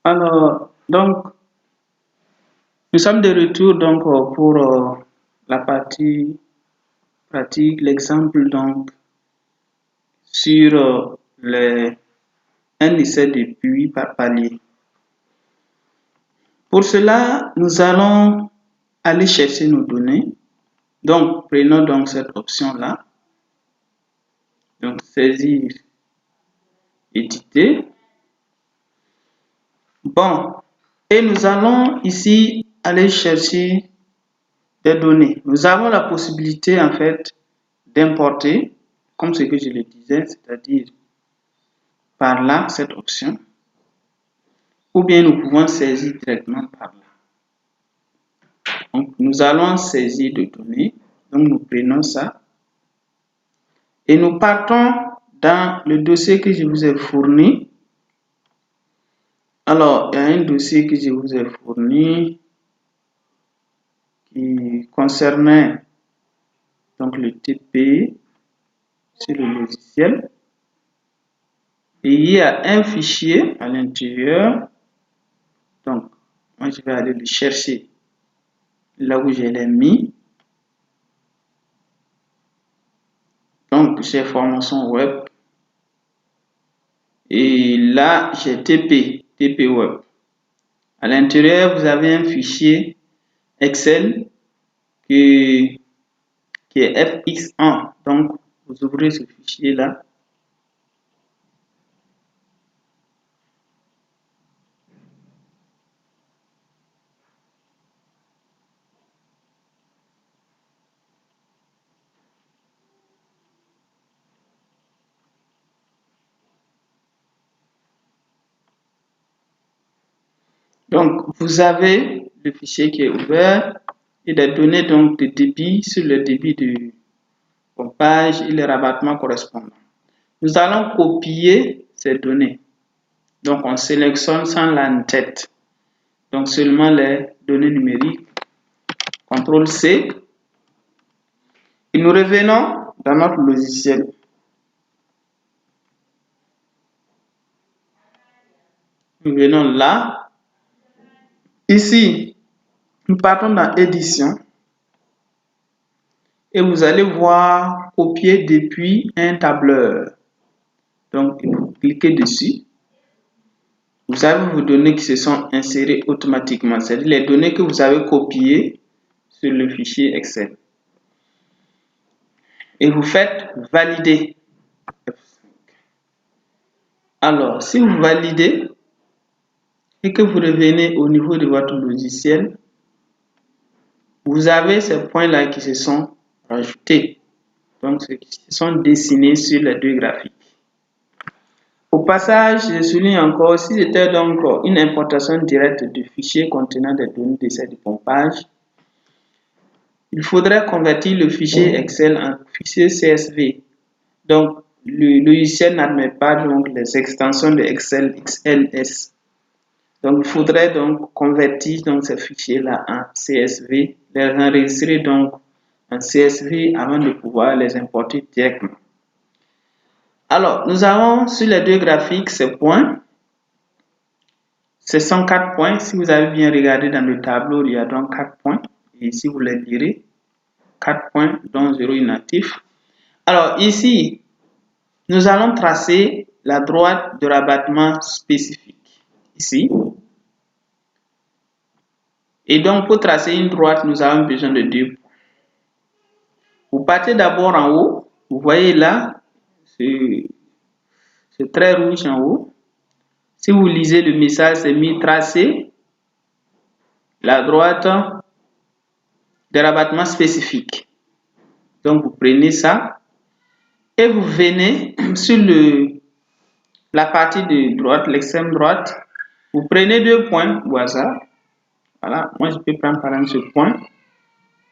Alors, donc, nous sommes de retour donc pour la partie pratique, l'exemple donc sur un essai de puits par palier. Pour cela, nous allons aller chercher nos données. Donc, prenons donc cette option-là. Donc, saisir, éditer. Bon, et nous allons ici aller chercher des données. Nous avons la possibilité en fait d'importer, comme ce que je le disais, c'est-à-dire par là, cette option, ou bien nous pouvons saisir directement par là. Donc, nous allons saisir de données, donc nous prenons ça, et nous partons dans le dossier que je vous ai fourni. Alors, il y a un dossier que je vous ai fourni qui concernait donc le TP sur le logiciel. Et il y a un fichier à l'intérieur. Donc, moi, je vais aller le chercher là où je l'ai mis. Donc, j'ai formation web. Et là, j'ai TP web. À l'intérieur, vous avez un fichier Excel qui est FX1. Donc, vous ouvrez ce fichier-là. Donc, vous avez le fichier qui est ouvert et des données donc de débit sur le débit de pompage et les rabattements correspondants. Nous allons copier ces données. Donc, on sélectionne sans l'en-tête. Donc, seulement les données numériques. CTRL C. Et nous revenons dans notre logiciel. Nous venons là. Ici, nous partons dans édition. Et vous allez voir copier depuis un tableur. Donc, vous cliquez dessus. Vous avez vos données qui se sont insérées automatiquement. C'est-à-dire les données que vous avez copiées sur le fichier Excel. Et vous faites valider. Alors, si vous validez et que vous revenez au niveau de votre logiciel, vous avez ces points-là qui se sont rajoutés. Donc, ceux qui se sont dessinés sur les deux graphiques. Au passage, je souligne encore, si c'était donc une importation directe de fichiers contenant des données d'essai de pompage, il faudrait convertir le fichier Excel en fichier CSV. Donc, le logiciel n'admet pas donc les extensions de Excel XLS. Donc, il faudrait donc convertir donc ces fichiers-là en CSV, les enregistrer donc en CSV avant de pouvoir les importer directement. Alors, nous avons sur les deux graphiques ces points. Ce sont 4 points. Si vous avez bien regardé dans le tableau, il y a donc 4 points. Et ici, vous les lirez. 4 points, dont 0 inactif. Alors, ici, nous allons tracer la droite de rabattement spécifique. Ici. Et donc, pour tracer une droite, nous avons besoin de 2 points. Vous partez d'abord en haut. Vous voyez là, ce trait rouge en haut. Si vous lisez le message, c'est mis tracer la droite de rabattement spécifique. Donc, vous prenez ça et vous venez sur la partie de droite, l'extrême droite. Vous prenez 2 points au hasard. Voilà, moi je peux prendre par exemple ce point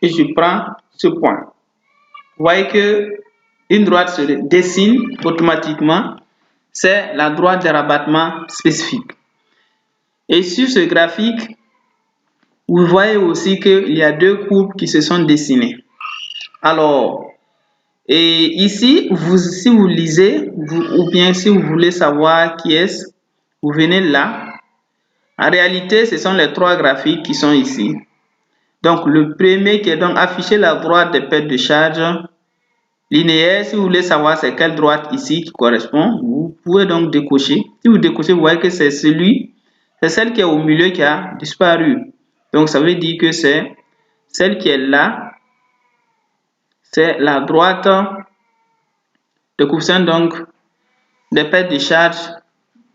et je prends ce point. Vous voyez que une droite se dessine automatiquement. C'est la droite de rabattement spécifique. Et sur ce graphique, vous voyez aussi qu'il y a 2 courbes qui se sont dessinées. Alors, et ici, si vous lisez, ou bien si vous voulez savoir qui est-ce, vous venez là. En réalité, ce sont les trois graphiques qui sont ici. Donc, le premier qui est donc affiché la droite des pertes de charge linéaire. Si vous voulez savoir c'est quelle droite ici qui correspond, vous pouvez donc décocher. Si vous décochez, vous voyez que c'est celle qui est au milieu qui a disparu. Donc, ça veut dire que c'est celle qui est là, c'est la droite de coefficient donc des pertes de charge.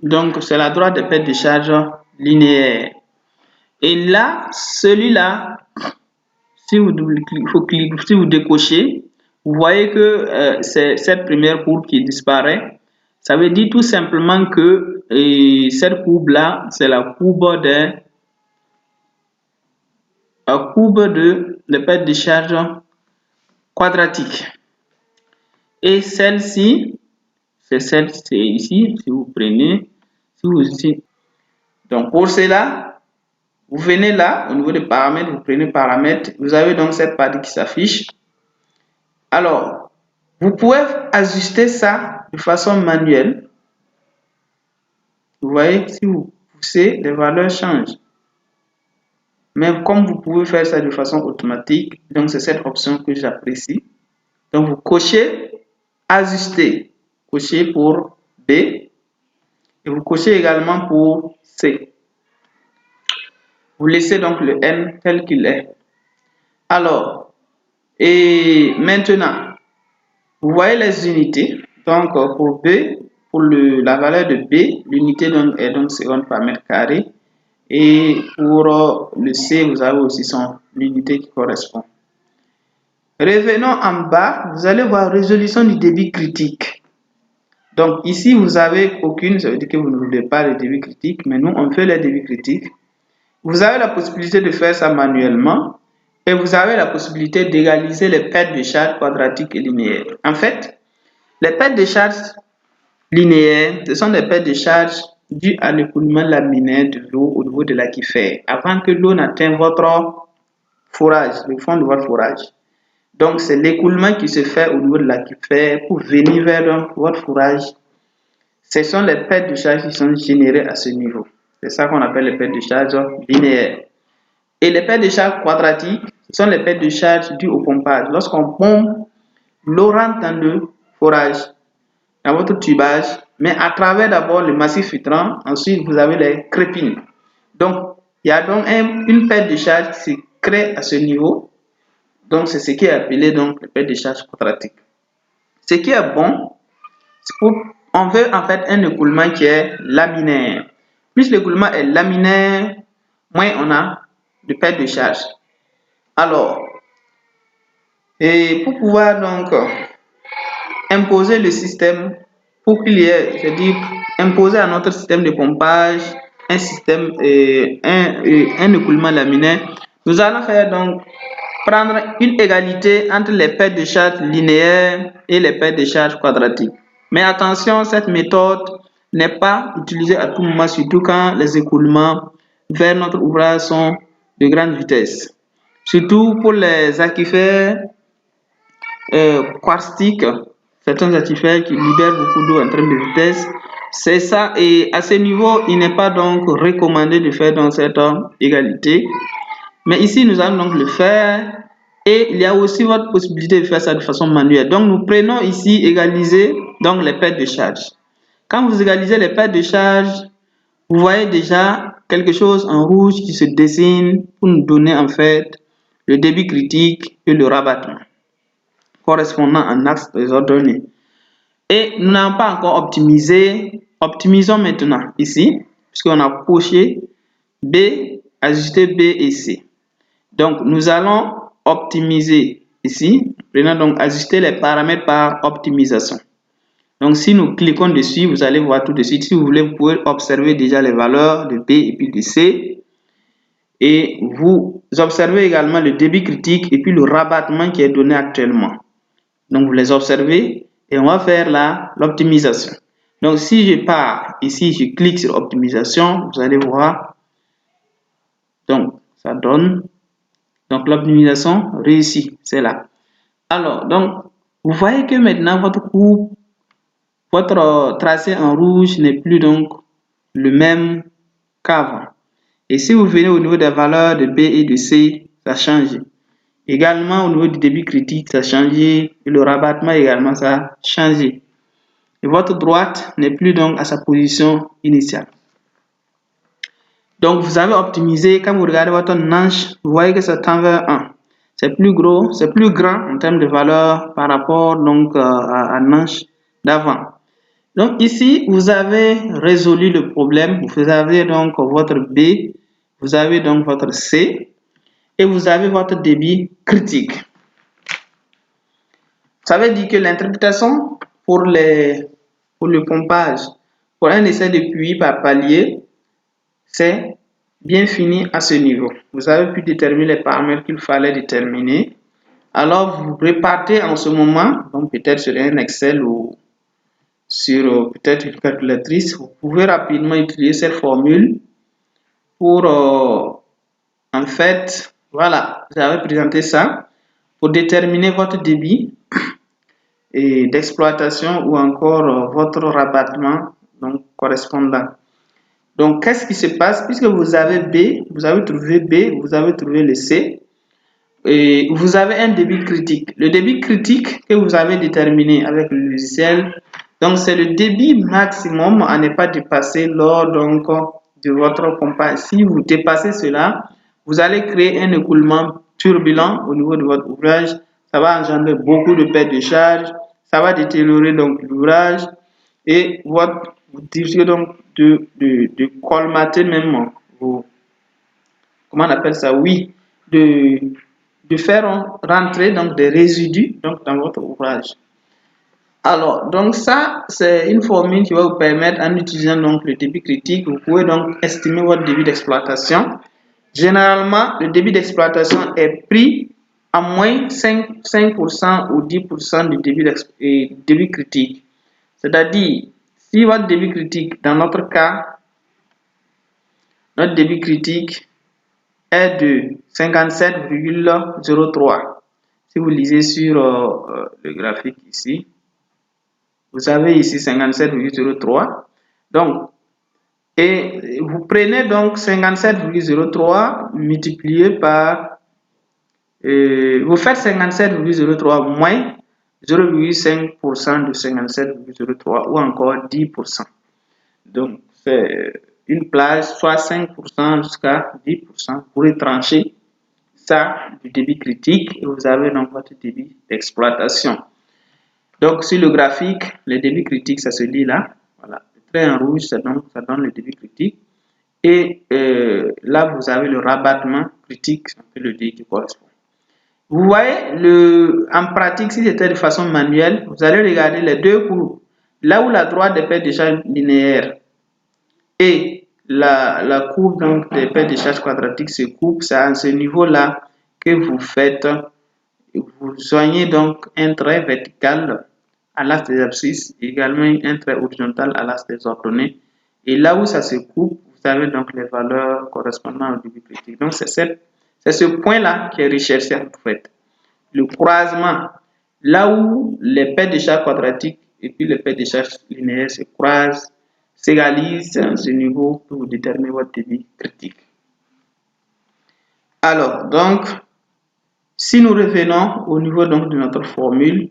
Donc, c'est la droite des pertes de charge linéaire. Et là, celui-là, si vous décochez, vous voyez que c'est cette première courbe qui disparaît. Ça veut dire tout simplement que cette courbe-là, c'est la courbe de perte de charge quadratique. Et celle-ci, c'est ici, si vous prenez, donc pour cela, vous venez là, au niveau des paramètres, vous prenez paramètres, vous avez donc cette partie qui s'affiche. Alors, vous pouvez ajuster ça de façon manuelle. Vous voyez, si vous poussez, les valeurs changent. Mais comme vous pouvez faire ça de façon automatique, donc c'est cette option que j'apprécie. Donc vous cochez ajuster, cochez pour B et vous cochez également pour C. Vous laissez donc le N tel qu'il est. Alors, et maintenant, vous voyez les unités. Donc pour B, pour la valeur de B, l'unité est donc seconde par mètre carré. Et pour le C, vous avez aussi son unité qui correspond. Revenons en bas, vous allez voir résolution du débit critique. Donc ici, vous n'avez aucune, ça veut dire que vous ne voulez pas le débit critique, mais nous, on fait le débit critique. Vous avez la possibilité de faire ça manuellement et vous avez la possibilité d'égaliser les pertes de charge quadratiques et linéaires. En fait, les pertes de charge linéaires, ce sont des pertes de charge dues à l'écoulement laminaire de l'eau au niveau de l'aquifère avant que l'eau n'atteigne votre forage, le fond de votre forage. Donc, c'est l'écoulement qui se fait au niveau de l'aquifère pour venir vers votre forage. Ce sont les pertes de charge qui sont générées à ce niveau. C'est ça qu'on appelle les pertes de charge linéaires. Et les pertes de charge quadratiques, ce sont les pertes de charge dues au pompage. Lorsqu'on pompe, l'eau rentre dans le forage, dans votre tubage, mais à travers d'abord le massif filtrant, ensuite vous avez les crépines. Donc, il y a donc une perte de charge qui se crée à ce niveau. Donc, c'est ce qui est appelé donc le perte de charge quadratique. Ce qui est bon, on veut en fait un écoulement qui est laminaire. Plus l'écoulement est laminaire, moins on a de perte de charge. Alors, et pour pouvoir donc imposer le système, pour qu'il y ait, c'est-à-dire imposer à notre système de pompage un système, un écoulement laminaire, nous allons faire donc prendre une égalité entre les pertes de charge linéaires et les pertes de charge quadratiques. Mais attention, cette méthode n'est pas utilisée à tout moment, surtout quand les écoulements vers notre ouvrage sont de grande vitesse. Surtout pour les aquifères quarstiques, certains aquifères qui libèrent beaucoup d'eau en termes de vitesse. C'est ça, et à ce niveau, il n'est pas donc recommandé de faire dans cette égalité. Mais ici, nous allons donc le faire et il y a aussi votre possibilité de faire ça de façon manuelle. Donc, nous prenons ici égaliser donc les pertes de charge. Quand vous égalisez les pertes de charge, vous voyez déjà quelque chose en rouge qui se dessine pour nous donner en fait le débit critique et le rabattement correspondant en axe désordonné. Et nous n'avons pas encore optimisé. Optimisons maintenant ici, puisqu'on a coché B, ajusté B et C. Donc, nous allons optimiser ici. Prenons donc ajuster les paramètres par optimisation. Donc, si nous cliquons dessus, vous allez voir tout de suite. Si vous voulez, vous pouvez observer déjà les valeurs de B et puis de C. Et vous observez également le débit critique et puis le rabattement qui est donné actuellement. Donc, vous les observez et on va faire l'optimisation. Donc, si je pars ici, je clique sur optimisation, vous allez voir. Donc, ça donne. Donc, l'optimisation réussie, c'est là. Alors, donc, vous voyez que maintenant, votre courbe, votre tracé en rouge n'est plus donc le même qu'avant. Et si vous venez au niveau des valeurs de B et de C, ça change. Également, au niveau du débit critique, ça a changé. Et le rabattement également, ça a changé. Et votre droite n'est plus donc à sa position initiale. Donc, vous avez optimisé. Quand vous regardez votre manche, vous voyez que ça tend vers 1. C'est plus gros, c'est plus grand en termes de valeur par rapport donc à manche d'avant. Donc ici, vous avez résolu le problème. Vous avez donc votre B, vous avez donc votre C et vous avez votre débit critique. Ça veut dire que l'interprétation pour le pompage, pour un essai de puits par palier, c'est bien fini à ce niveau. Vous avez pu déterminer les paramètres qu'il fallait déterminer. Alors, vous repartez en ce moment, donc peut-être sur un Excel ou sur peut-être une calculatrice. Vous pouvez rapidement utiliser cette formule pour, en fait, voilà, vous avez présenté ça pour déterminer votre débit et d'exploitation ou encore votre rabattement donc correspondant. Donc, qu'est-ce qui se passe? Puisque vous avez B, vous avez trouvé B, vous avez trouvé le C, et vous avez un débit critique. Le débit critique que vous avez déterminé avec le logiciel, donc c'est le débit maximum à ne pas dépasser lors donc de votre pompage. Si vous dépassez cela, vous allez créer un écoulement turbulent au niveau de votre ouvrage. Ça va engendrer beaucoup de pertes de charge, ça va détériorer donc l'ouvrage et vous risquez donc de colmater même vos, comment on appelle ça? Oui, de faire rentrer donc des résidus donc dans votre ouvrage. Alors, donc ça, c'est une formule qui va vous permettre, en utilisant donc le débit critique, vous pouvez donc estimer votre débit d'exploitation. Généralement, le débit d'exploitation est pris à moins 5% ou 10% du débit critique. C'est-à-dire, si votre débit critique, dans notre cas, notre débit critique est de 57,03. Si vous lisez sur le graphique ici, vous avez ici 57,03. Donc, et vous prenez donc 57,03 multiplié par, vous faites 57,03 moins 0,5% de 57,03 ou encore 10%. Donc, c'est une plage, soit 5% jusqu'à 10%. Vous pourrez trancher ça du débit critique et vous avez donc votre débit d'exploitation. Donc, sur le graphique, le débit critique, ça se lit là. Voilà. Le trait en rouge, ça donne le débit critique. Et là, vous avez le rabattement critique, c'est un peu le D qui correspond. Vous voyez, en pratique, si c'était de façon manuelle, vous allez regarder les deux courbes. Là où la droite des pertes de charge linéaire et la courbe donc, des pertes de charge quadratique se coupe, c'est à ce niveau-là que vous faites, vous joignez donc un trait vertical à l'axe des abscisses, également un trait horizontal à l'axe des ordonnées. Et là où ça se coupe, vous avez donc les valeurs correspondant au débit critique. Donc c'est ce point-là qui est recherché en fait. Le croisement, là où les pertes de charge quadratique et puis les pertes de charge linéaires se croisent, s'égalisent à ce niveau pour vous déterminer votre débit critique. Alors, donc, si nous revenons au niveau donc de notre formule,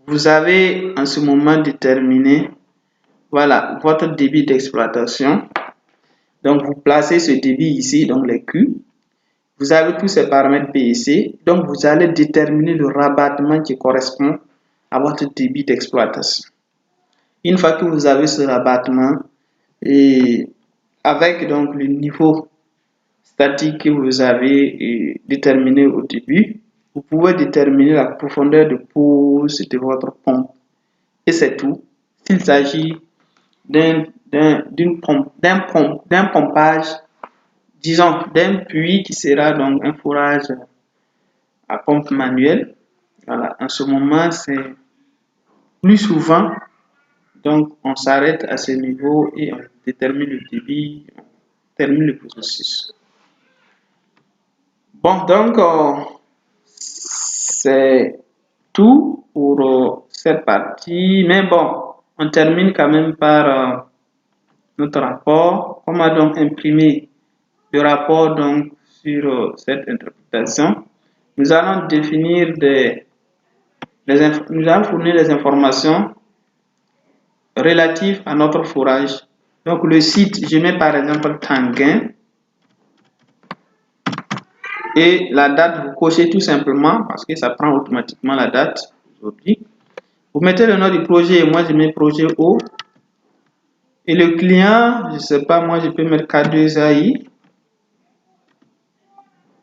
vous avez en ce moment déterminé, voilà, votre débit d'exploitation. Donc, vous placez ce débit ici, donc les Q. Vous avez tous ces paramètres P et C. Donc, vous allez déterminer le rabattement qui correspond à votre débit d'exploitation. Une fois que vous avez ce rabattement, et avec donc le niveau statique que vous avez déterminé au début, vous pouvez déterminer la profondeur de pose de votre pompe. Et c'est tout. S'il s'agit d'un pompage, disons d'un puits qui sera donc un forage à pompe manuelle. Voilà. En ce moment, c'est plus souvent, donc on s'arrête à ce niveau et on détermine le débit, on termine le processus. Bon, donc c'est tout pour cette partie, mais bon, on termine quand même par notre rapport. On va donc imprimer le rapport donc sur cette interprétation. Nous allons définir nous allons fournir des informations relatives à notre fourrage. Donc le site, je mets par exemple Tanguin. Et la date, vous cochez tout simplement parce que ça prend automatiquement la date aujourd'hui. Vous mettez le nom du projet et moi je mets projet O. Et le client, je ne sais pas, moi je peux mettre K2AI.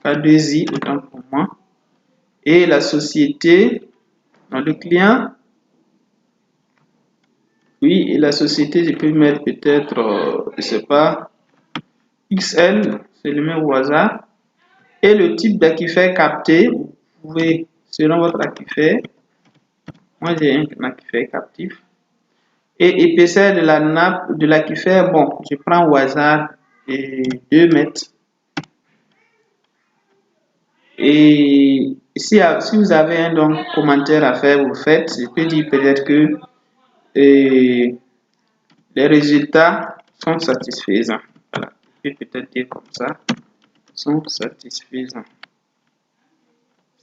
K2I, autant pour moi. Et la société, dans le client. Oui, et la société, je peux mettre peut-être, je ne sais pas, XL, c'est le même au hasard. Et le type d'aquifer capté, vous pouvez, selon votre aquifer, moi j'ai un aquifer captif. Et épaisseur de la nappe de l'aquifer, bon, je prends au hasard 2 mètres. Et si vous avez un donc, commentaire à faire, vous faites. Je peux dire peut-être que les résultats sont satisfaisants. Voilà, je peux peut-être dire comme ça, sont satisfaisants.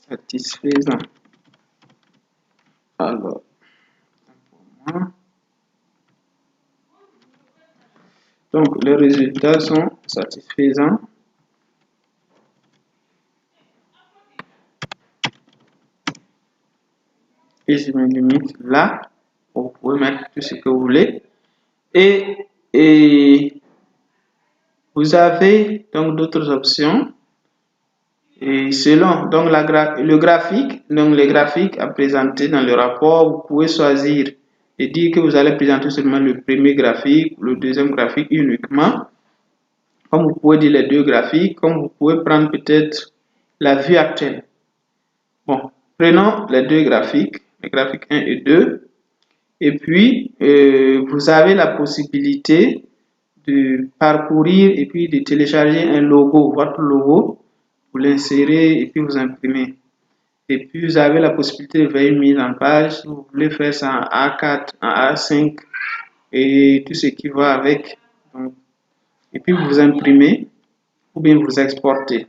Satisfaisants. Alors, pour moi. Donc, les résultats sont satisfaisants. Et je me limite là. Vous pouvez mettre tout ce que vous voulez. Et vous avez donc d'autres options. Et selon donc le graphique, donc les graphiques à présenter dans le rapport, vous pouvez choisir et dire que vous allez présenter seulement le premier graphique, le deuxième graphique uniquement. Comme vous pouvez dire les deux graphiques, comme vous pouvez prendre peut-être la vue actuelle. Bon, prenons les deux graphiques, les graphiques 1 et 2. Et puis, vous avez la possibilité de parcourir et puis de télécharger un logo, votre logo, vous l'insérez et puis vous imprimez. Et puis, vous avez la possibilité de faire une mise en page. Si vous voulez faire ça en A4, en A5 et tout ce qui va avec. Donc, et puis, vous imprimez ou bien vous exportez.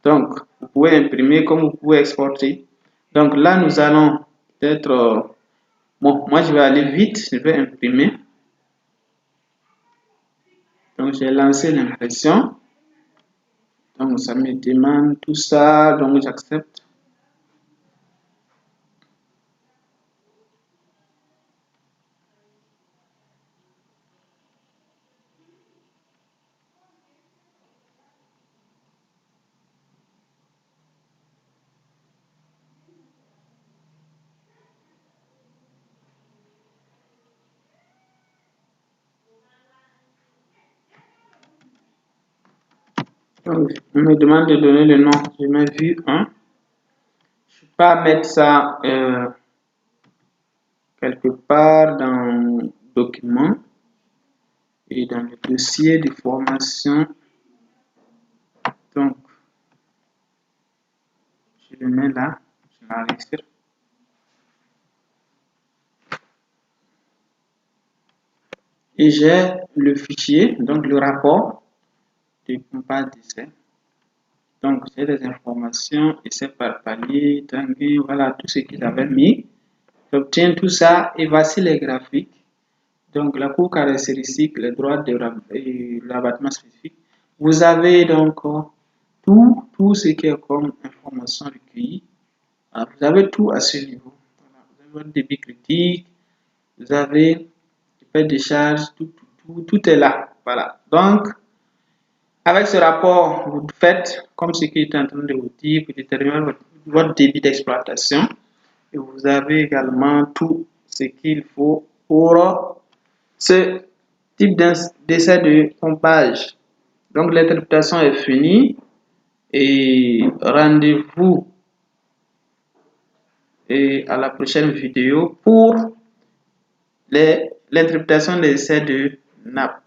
Donc, vous pouvez imprimer comme vous pouvez exporter. Donc là, nous allons peut-être... bon, moi, je vais aller vite. Je vais imprimer. Donc, j'ai lancé l'impression. Donc, ça me demande tout ça. Donc, j'accepte. Donc, on me demande de donner le nom. Je mets vue 1. Je ne peux pas mettre ça quelque part dans document et dans le dossier de formation. Donc, je le mets là. Je l'enregistre. Et j'ai le fichier, donc le rapport de compage d'essai. Donc, j'ai des informations, essai par palier, tanguy, voilà, tout ce qu'ils avaient mis. J'obtiens tout ça et voici les graphiques. Donc, la cour caractéristique, les droits de l'abattement spécifique. Vous avez donc tout ce qui est comme information recueillie. Vous avez tout à ce niveau. Voilà, vous avez votre débit critique, vous avez les de charge, tout est là. Voilà. Donc, avec ce rapport, vous faites comme ce qui est en train de vous dire, vous déterminez votre débit d'exploitation et vous avez également tout ce qu'il faut pour ce type d'essai de pompage. Donc, l'interprétation est finie et rendez-vous à la prochaine vidéo pour l'interprétation des essais de nappe.